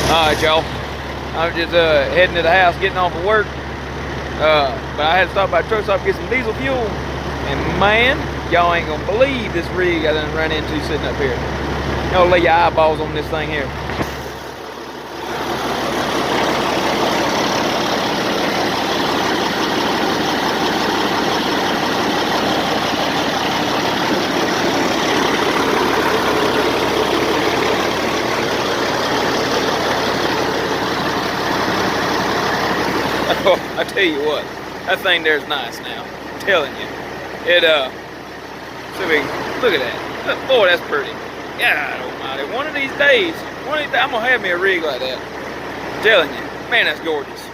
Alright, y'all. I'm just heading to the house, getting off of work. But I had to stop by the truck stop to get some diesel fuel. And man, y'all ain't gonna believe this rig I done run into sitting up here. Y'all lay your eyeballs on this thing here. I tell you what, that thing there's nice now. I'm telling you. It, look at that. Boy, that's pretty. God almighty. One of these days, I'm gonna have me a rig like that. I'm telling you. Man, that's gorgeous.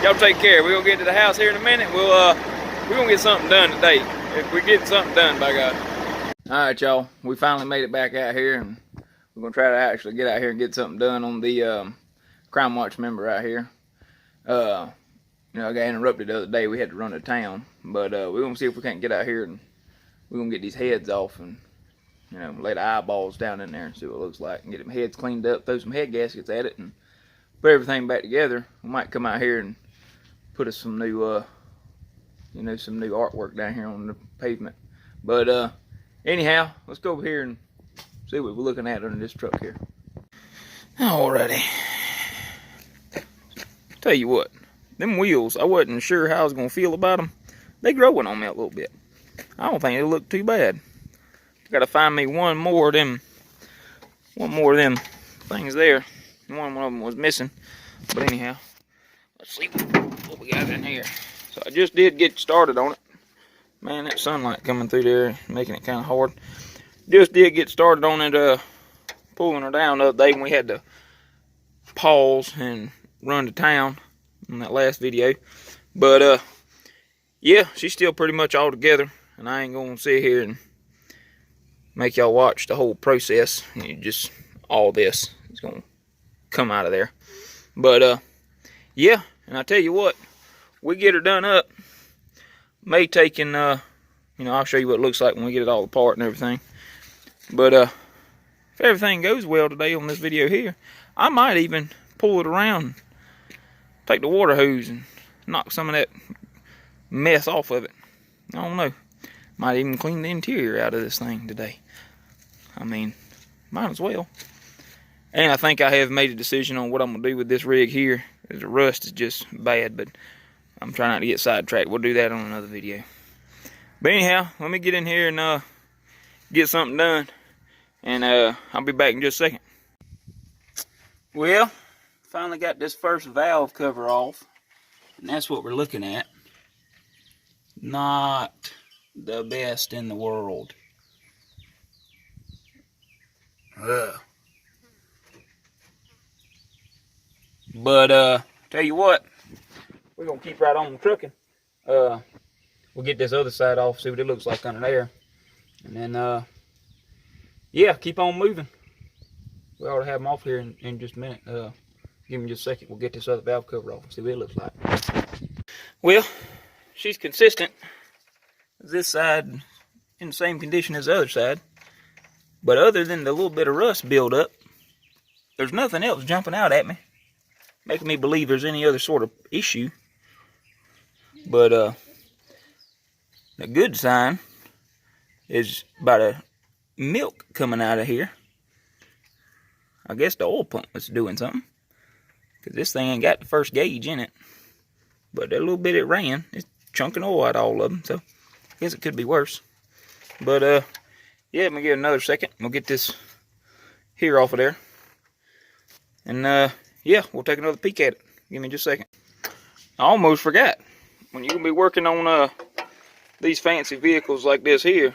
Y'all take care. We're gonna get to the house here in a minute. We're gonna get something done today. If we get something done, by God. Alright, y'all. We finally made it back out here, and we're gonna try to actually get out here and get something done on the Crime Watch member right here. You know, I got interrupted the other day. We had to run to town, but we're gonna see if we can't get out here and we're gonna get these heads off and, you know, lay the eyeballs down in there and see what it looks like and get them heads cleaned up, throw some head gaskets at it, and put everything back together. We might come out here and put us some new, you know, some new artwork down here on the pavement. But anyhow, let's go over here and see what we're looking at under this truck here. Alrighty. Tell you what. Them wheels, I wasn't sure how I was going to feel about them. They growing on me a little bit. I don't think they look too bad. Got to find me one more of them things there. One of them was missing. But anyhow, let's see what we got in here. So I just did get started on it. Man, that sunlight coming through there, making it kind of hard. Just did get started on it, pulling her down the other day when we had to pause and run to town in that last video. But yeah, she's still pretty much all together, and I ain't gonna sit here and make y'all watch the whole process. Just all this is gonna come out of there. But yeah, and I tell you what, we get her done up, may taking you know, I'll show you what it looks like when we get it all apart and everything. But if everything goes well today on this video here, I might even pull it around, take the water hose and knock some of that mess off of it. I don't know. Might even clean the interior out of this thing today. I mean, might as well. And I think I have made a decision on what I'm going to do with this rig here. The rust is just bad, but I'm trying not to get sidetracked. We'll do that on another video. But anyhow, let me get in here and get something done. And I'll be back in just a second. Well, finally got this first valve cover off, and that's what we're looking at. Not the best in the world. But tell you what, we're gonna keep right on trucking. We'll get this other side off, see what it looks like under there, and then yeah, keep on moving. We ought to have them off here in just a minute. Give me just a second. We'll get this other valve cover off and see what it looks like. Well, she's consistent. This side in the same condition as the other side. But other than the little bit of rust buildup, there's nothing else jumping out at me, making me believe there's any other sort of issue. But the good sign is about a milk coming out of here. I guess the oil pump is doing something, because this thing ain't got the first gauge in it. But that little bit it ran, it's chunking oil out of all of them, so I guess it could be worse. But yeah, let me give it another second. We'll get this here off of there. And yeah, we'll take another peek at it. Give me just a second. I almost forgot. When you're going to be working on these fancy vehicles like this here,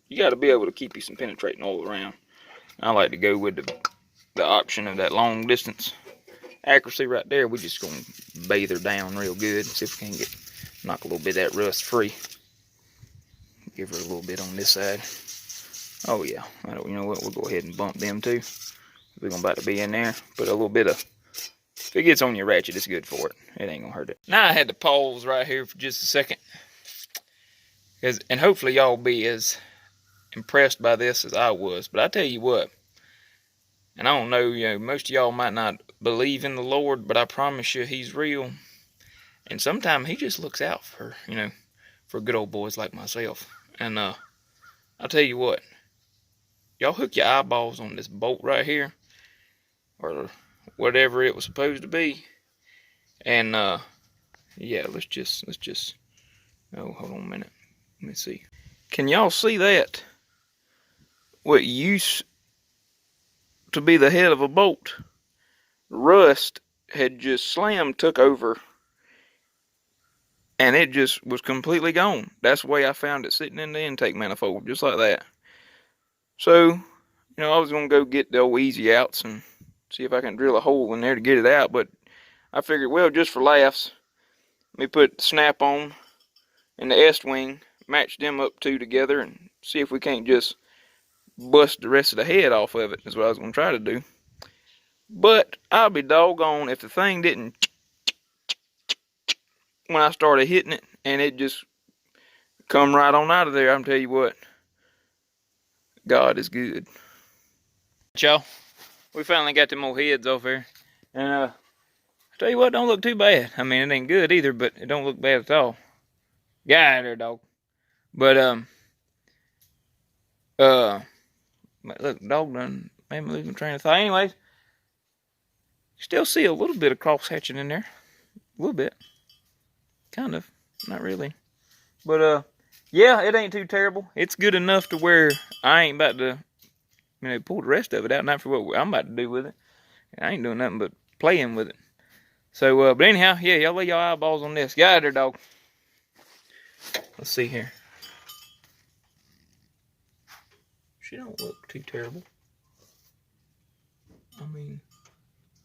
you got to be able to keep you some penetrating oil around. I like to go with the option of that long distance accuracy right there. We're just going to bathe her down real good and see if we can knock a little bit of that rust free. Give her a little bit on this side. Oh yeah, you know what, we'll go ahead and bump them too. We're about to be in there. Put a little bit of, if it gets on your ratchet, it's good for it. It ain't gonna hurt it. Now I had to pause right here for just a second, and hopefully y'all be as impressed by this as I was. But I tell you what, And I don't know, most of y'all might not believe in the Lord, but I promise you he's real. And sometimes he just looks out for, for good old boys like myself. And I'll tell you what, y'all hook your eyeballs on this bolt right here, or whatever it was supposed to be. And yeah, let's just, oh, hold on a minute. Let me see. Can y'all see that? What used to be the head of a bolt, rust had just took over, and it just was completely gone. That's the way I found it, sitting in the intake manifold, just like that. So, I was going to go get the old easy outs and see if I can drill a hole in there to get it out, but I figured, well, just for laughs, let me put the snap on and the S-wing, match them up two together, and see if we can't just bust the rest of the head off of it, is what I was going to try to do. But I'll be doggone if the thing didn't when I started hitting it, and it just come right on out of there. I'm tell you what, God is good. Y'all, we finally got them old heads off here, and I tell you what, don't look too bad. I mean, it ain't good either, but it don't look bad at all. Get out of there, dog. But look, dog done made me lose my train of thought. Anyways, still see a little bit of cross hatching in there, a little bit. Kind of, not really, but yeah, it ain't too terrible. It's good enough to where I ain't about to, pull the rest of it out. Not for what I'm about to do with it. I ain't doing nothing but playing with it. So, but anyhow, yeah, y'all lay your eyeballs on this. Get out of there, dog. Let's see here. She don't look too terrible. I mean,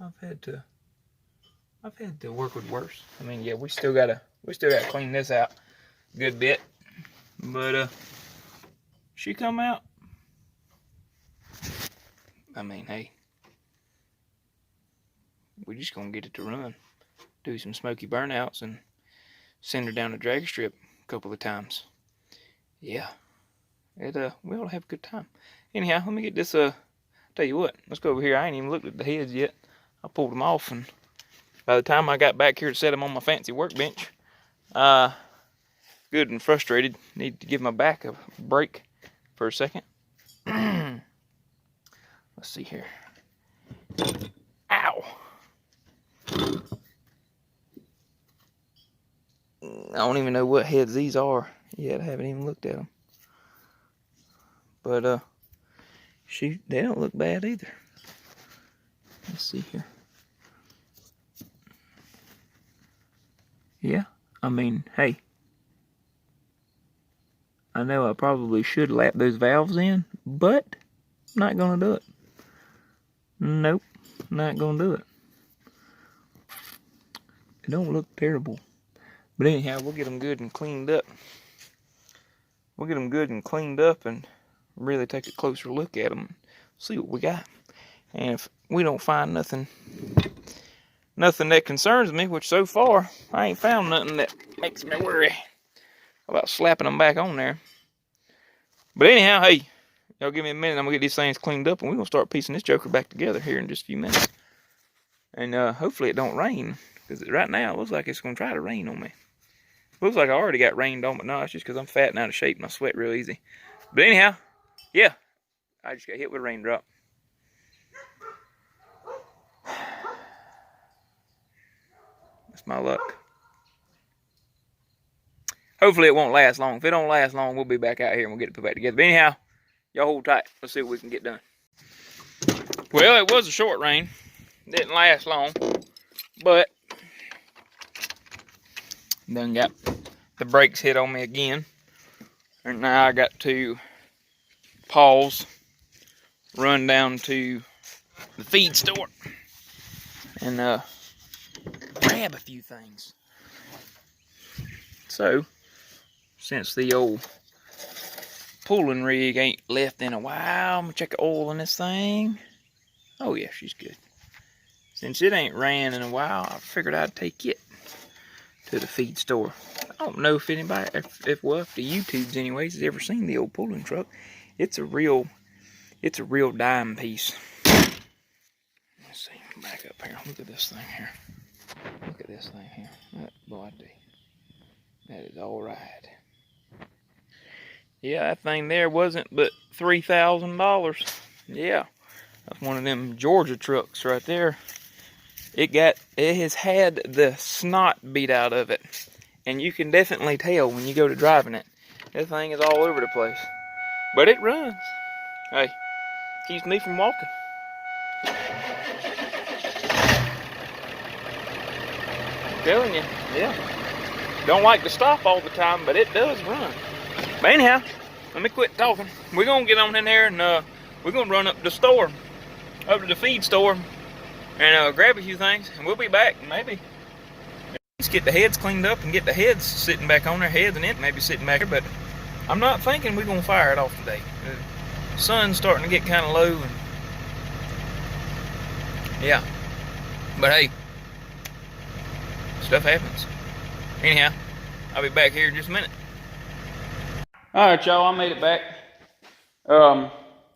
I've had to work with worse. I mean, yeah, we still gotta clean this out a good bit. But she come out. I mean, hey, we just gonna get it to run. Do some smoky burnouts and send her down the drag strip a couple of times. Yeah. We ought to have a good time. Anyhow, let me get this, tell you what, let's go over here. I ain't even looked at the heads yet. I pulled them off, and by the time I got back here to set them on my fancy workbench, good and frustrated. Need to give my back a break for a second. Let's see here. Ow! I don't even know what heads these are yet. I haven't even looked at them. But they don't look bad either. Let's see here. Yeah, I mean, hey, I know I probably should lap those valves in, but I'm not gonna do it. Nope, not gonna do it. It don't look terrible. But anyhow, we'll get them good and cleaned up. We'll get them good and cleaned up and really take a closer look at them. See what we got. And if we don't find nothing that concerns me, which so far, I ain't found nothing that makes me worry about slapping them back on there. But anyhow, hey, y'all give me a minute. I'm going to get these things cleaned up, and we're going to start piecing this joker back together here in just a few minutes. And hopefully it don't rain, because right now it looks like it's going to try to rain on me. Looks like I already got rained on, but no, it's just because I'm fat and out of shape and I sweat real easy. But anyhow, yeah, I just got hit with a raindrop. That's my luck. Hopefully it won't last long. If it don't last long, we'll be back out here and we'll get it put back together. But anyhow, y'all hold tight. Let's see what we can get done. Well, it was a short rain. Didn't last long. But done got the brakes hit on me again. And now I got to pause, run down to the feed store, and grab a few things. So, since the old pulling rig ain't left in a while, I'm gonna check the oil on this thing. Oh yeah, she's good. Since it ain't ran in a while, I figured I'd take it to the feed store. I don't know if anybody, if the YouTubes anyways, has ever seen the old pulling truck. It's a real dime piece. Back up here. Look at this thing here. Look at this thing here. That body. That is all right. Yeah, that thing there wasn't but $3,000. Yeah, that's one of them Georgia trucks right there. It has had the snot beat out of it, and you can definitely tell when you go to driving it. That thing is all over the place, but it runs. Hey, keeps me from walking. I'm telling you, yeah. Don't like to stop all the time, but it does run. But anyhow, let me quit talking. We're gonna get on in there and we're gonna run up to the store, up to the feed store, and grab a few things, and we'll be back. Maybe just get the heads cleaned up and get the heads sitting back on their heads, and it maybe sitting back there. But I'm not thinking we're gonna fire it off today. The sun's starting to get kind of low, and yeah. But hey, stuff happens. Anyhow, I'll be back here in just a minute. All right, y'all, I made it back. I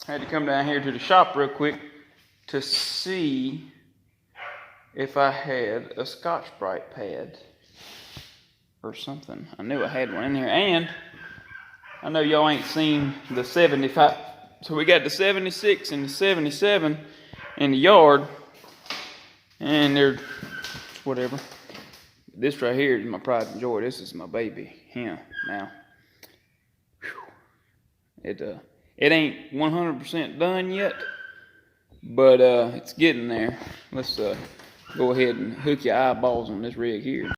had to come down here to the shop real quick to see if I had a Scotch-Brite pad or something. I knew I had one in there, and I know y'all ain't seen the 75. So we got the 76 and the 77 in the yard, and they're whatever. This right here is my pride and joy. This is my baby. Him now. It ain't 100% done yet, but it's getting there. Let's go ahead and hook your eyeballs on this rig here.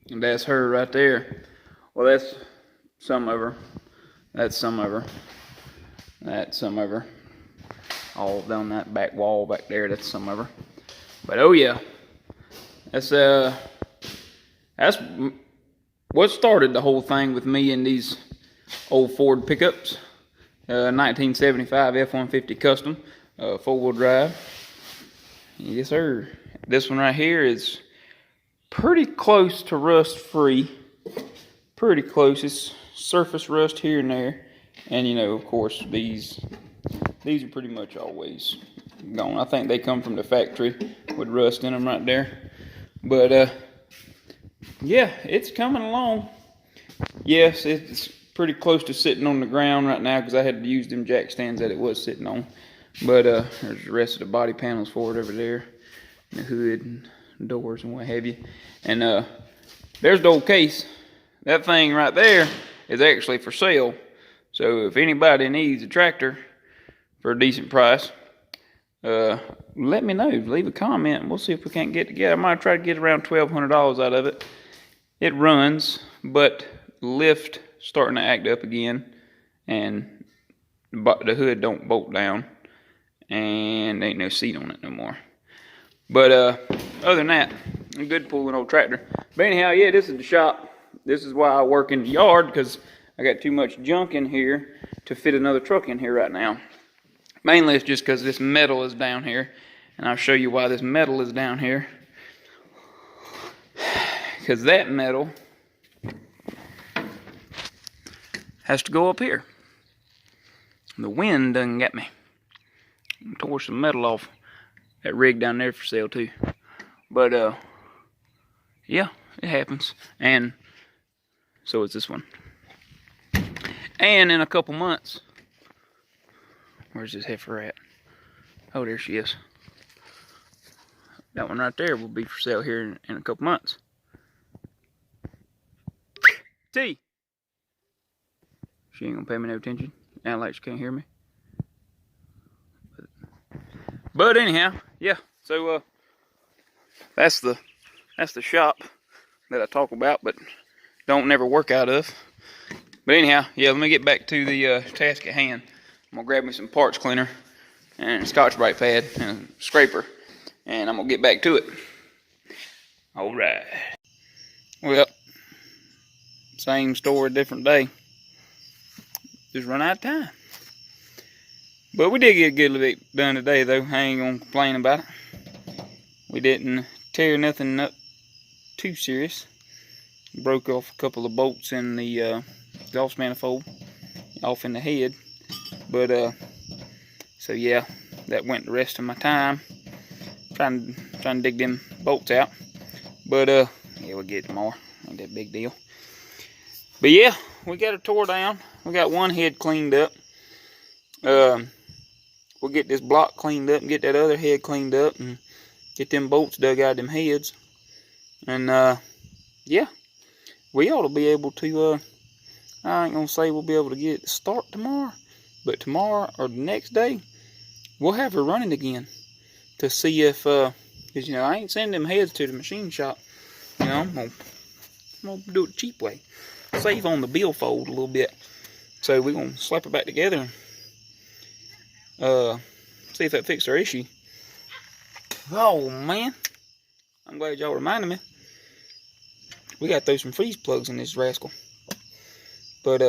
And that's her right there. Well, that's some of her. That's some of her. That's some of her. All down that back wall back there, that's some of her. But oh yeah, that's what started the whole thing with me and these old Ford pickups. 1975 F150 Custom, 4-wheel drive. Yes sir. This one right here is pretty close to rust free. Pretty close. It's surface rust here and there. And you know, of course, these are pretty much always gone. I think they come from the factory with rust in them right there. But yeah, it's coming along. Yes, it's pretty close to sitting on the ground right now because I had to use them jack stands that it was sitting on. But there's the rest of the body panels for it over there, and the hood and doors and what have you. And there's the old case. That thing right there is actually for sale. So if anybody needs a tractor for a decent price, let me know. Leave a comment and we'll see if we can't get together. I might try to get around $1,200 out of it. It runs, but lift starting to act up again, and the hood don't bolt down, and ain't no seat on it no more. But other than that, a good pulling old tractor. But anyhow, yeah, this is the shop. This is why I work in the yard, because I got too much junk in here to fit another truck in here right now. Mainly it's just because this metal is down here, and I'll show you why this metal is down here. Because that metal has to go up here. The wind done got me. Tore some metal off. That rig down there for sale too. But yeah, it happens. And so is this one. And in a couple months, where's this heifer at? Oh, there she is. That one right there will be for sale here in a couple months. T. She ain't gonna pay me no attention. Act like she can't hear me. But anyhow, yeah. So that's the shop that I talk about, but don't never work out of. But anyhow, yeah. Let me get back to the task at hand. I'm gonna grab me some parts cleaner and a Scotch-Brite pad and a scraper, and I'm gonna get back to it. All right. Well, same story, different day. Just run out of time. But we did get a good little bit done today, though. I ain't gonna complain about it. We didn't tear nothing up too serious. Broke off a couple of bolts in the exhaust manifold off in the head. But so yeah, that went the rest of my time trying to dig them bolts out. But yeah, we'll get it tomorrow. Ain't that big deal. But yeah, we got it tore down. We got one head cleaned up. We'll get this block cleaned up and get that other head cleaned up and get them bolts dug out of them heads. And yeah, we ought to be able to, I ain't gonna say we'll be able to get it to start tomorrow, but tomorrow or the next day, we'll have her running again to see if, because, you know, I ain't sending them heads to the machine shop. You know, I'm gonna do it the cheap way. Save on the billfold a little bit. So we're gonna slap it back together and see if that fixes our issue. Oh man, I'm glad y'all reminded me. We gotta throw some freeze plugs in this rascal. But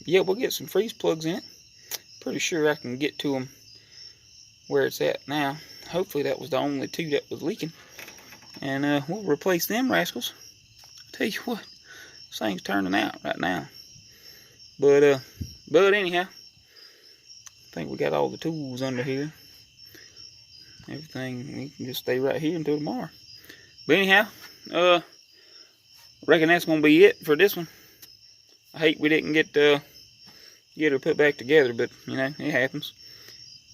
yeah, we'll get some freeze plugs in it. Pretty sure I can get to them where it's at now. Hopefully that was the only two that was leaking. And we'll replace them rascals. Tell you what, this thing's turning out right now. But anyhow, I think we got all the tools under here. Everything, we can just stay right here until tomorrow. But anyhow, reckon that's gonna be it for this one. I hate we didn't get her put back together, but you know, it happens.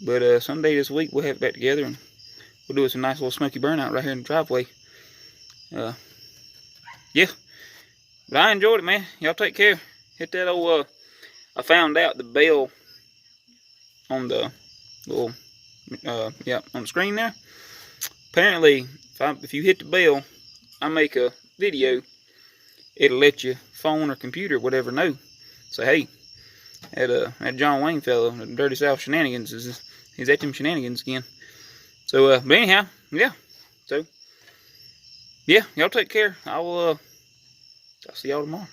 But someday this week we'll have it back together and we'll do us a nice little smoky burnout right here in the driveway. Yeah, but I enjoyed it, man. Y'all take care. Hit that old, I found out the bell on the little, yeah, on the screen there. Apparently, if you hit the bell, I make a video, it'll let your phone or computer, whatever, know. So hey, that John Wayne fellow, the Dirty South Shenanigans, he's at them shenanigans again. So, but anyhow, yeah. So, yeah, y'all take care. I'll see y'all tomorrow.